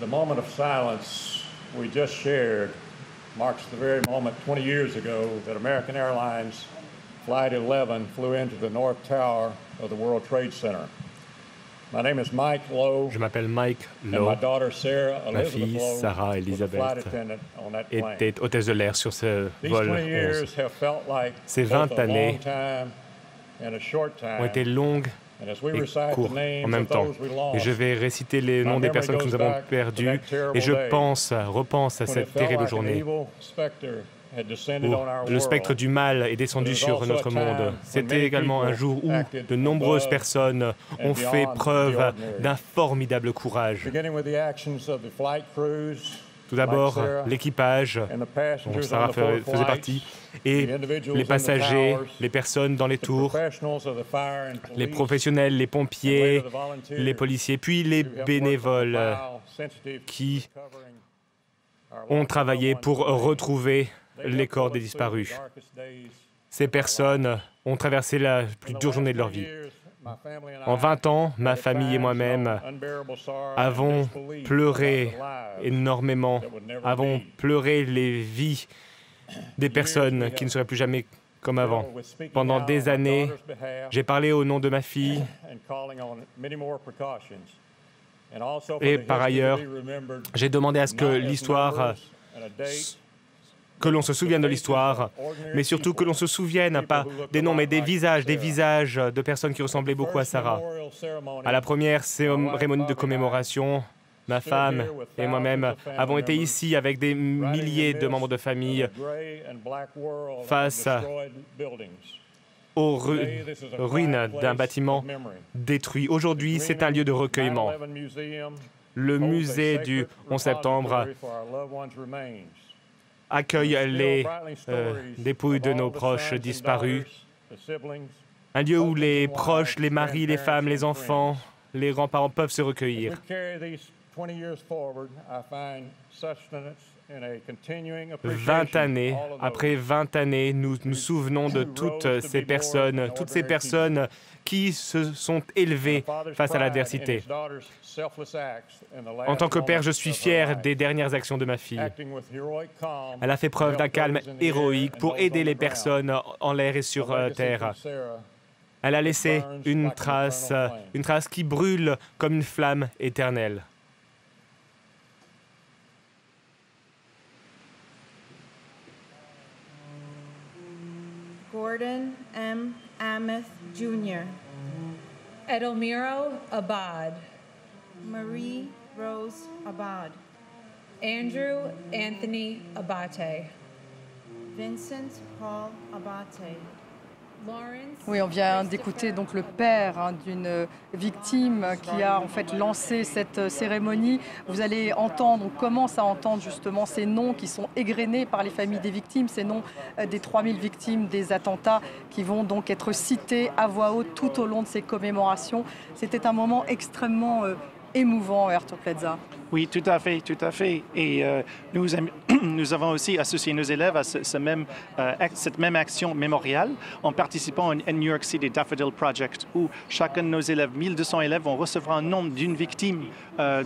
The moment of silence we just shared marks the very moment 20 years ago that American Airlines Flight 11 flew into the North Tower of the World Trade Center. My name is Mike Lowe. Je m'appelle Mike And Lowe. my daughter Sarah Ma Elizabeth fille Lowe Sarah was a flight Elizabeth attendant on that plane. était hôtesse de l'air sur ce These vol 20 11. years have felt like Ces both 20 a années long time and a short ont été time. longues And as we et recite the courtes en names même of temps. those we Et je lost, vais réciter les noms des personnes que nous avons perdues. Et je repense à when it cette felt terrible like an journée evil specter had descended où on our le spectre world. du mal est descendu sur notre monde. C'était également un jour où de nombreuses personnes ont fait preuve d'un formidable courage. Beginning with the actions of the flight crews, Tout d'abord, like Sarah l'équipage, and the dont passengers Sarah on the four faisait partie, flights, et the individuals les in the passagers, towers, les personnes dans les the tours, professionals of the fire and les police, professionnels, les and pompiers, later the volunteers les policiers, puis les who have worked on the bénévoles file, sensitive to qui recovering our ont lost travaillé loved pour ones today. retrouver They les helped corps pull des us through the disparus. darkest days. Ces personnes ont traversé la plus dure journée de leur vie. En 20 ans, ma famille et moi-même avons pleuré énormément, avons pleuré les vies des personnes qui ne seraient plus jamais comme avant. Pendant des années, j'ai parlé au nom de ma fille et par ailleurs, j'ai demandé à ce que l'histoire, que l'on se souvienne de l'histoire, mais surtout que l'on se souvienne, pas des noms, mais des visages de personnes qui ressemblaient beaucoup à Sarah. À la première cérémonie de commémoration, ma femme et moi-même avons été ici avec des milliers de membres de famille face aux ruines d'un bâtiment détruit. Aujourd'hui, c'est un lieu de recueillement. Le musée du 11 septembre accueille les dépouilles de nos proches disparus. Un lieu où les proches, les maris, les femmes, les enfants, les grands-parents peuvent se recueillir. 20 années, après 20 années, nous nous souvenons de toutes ces personnes qui se sont élevées face à l'adversité. En tant que père, je suis fier des dernières actions de ma fille. Elle a fait preuve d'un calme héroïque pour aider les personnes en l'air et sur terre. Elle a laissé une trace qui brûle comme une flamme éternelle. Gordon M. Amos Jr. Edelmiro Abad. Marie Rose Abad. Andrew Anthony Abate. Vincent Paul Abate. Oui, on vient d'écouter donc le père d'une victime qui a en fait lancé cette cérémonie. Vous allez entendre, on commence à entendre justement ces noms qui sont égrenés par les familles des victimes, ces noms des 3000 victimes des attentats qui vont donc être cités à voix haute tout au long de ces commémorations. C'était un moment extrêmement émouvant, Arthur Plaza. Oui, tout à fait, tout à fait. Et nous avons aussi associé nos élèves à cette même action mémoriale en participant à New York City Daffodil Project, où chacun de nos élèves, 1200 élèves, vont recevoir un nom d'une victime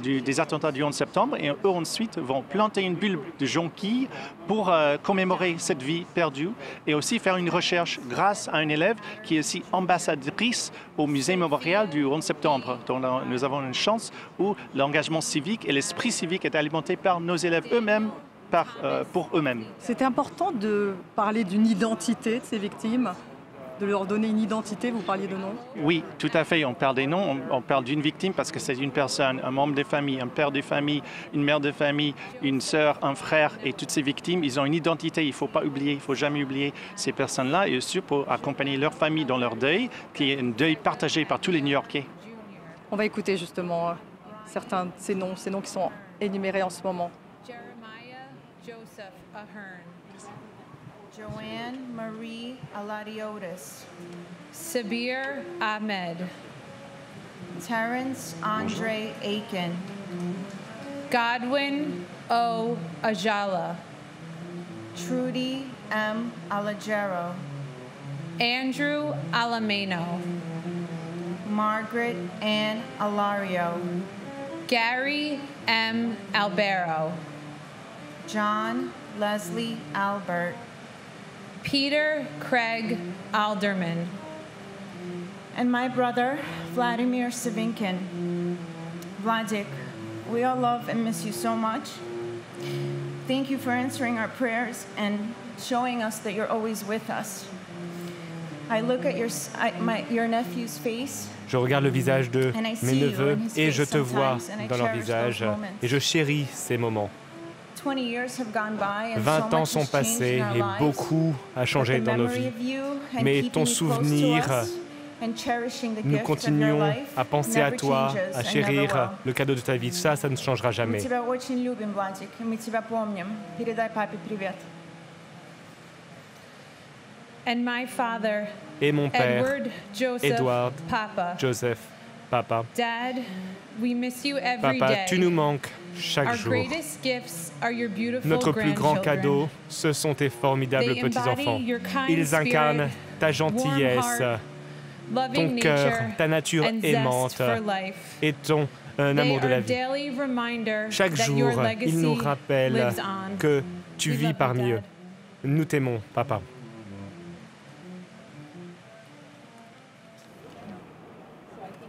des attentats du 11 septembre et eux ensuite vont planter une bulbe de jonquille pour commémorer cette vie perdue et aussi faire une recherche grâce à un élève qui est aussi ambassadrice au musée mémorial du 11 septembre. Donc nous avons une chance où l'engagement civique et l'esprit civique est alimenté par nos élèves eux-mêmes, pour eux-mêmes. C'était important de parler d'une identité de ces victimes, de leur donner une identité, vous parliez de noms? Oui, tout à fait. On parle des noms, on parle d'une victime parce que c'est une personne, un membre de famille, un père de famille, une mère de famille, une sœur, un frère. Et toutes ces victimes, ils ont une identité. Il ne faut pas oublier, il ne faut jamais oublier ces personnes-là et aussi pour accompagner leur famille dans leur deuil, qui est un deuil partagé par tous les New-Yorkais. On va écouter justement certains de ces noms qui sont énumérés en ce moment. Jeremiah Joseph Ahern. Joanne Marie Aladiotis. Sabir Ahmed. Terrence Andre Aiken. Godwin O. Ajala. Trudy M. Alagero. Andrew Alameno. Margaret Ann Alario. Gary M. Albero. John Leslie Albert. Peter Craig Alderman. And my brother, Vladimir Savinkin. Vladik, we all love and miss you so much. Thank you for answering our prayers and showing us that you're always with us. I look at your nephew's face. Je regarde le visage de mes neveux et je te vois dans leur visage et je chéris ces moments. 20 ans sont passés et beaucoup a changé dans nos vies. Mais ton souvenir, nous continuons à penser à toi, à chérir le cadeau de ta vie. Ça ne changera jamais. Et mon père, Edward Joseph, Papa. Papa, tu nous manques chaque jour. Notre plus grand cadeau, ce sont tes formidables petits-enfants. Ils incarnent ta gentillesse, ton cœur, ta nature aimante et ton amour de la vie. Chaque jour, ils nous rappellent que tu vis parmi eux. Nous t'aimons, Papa.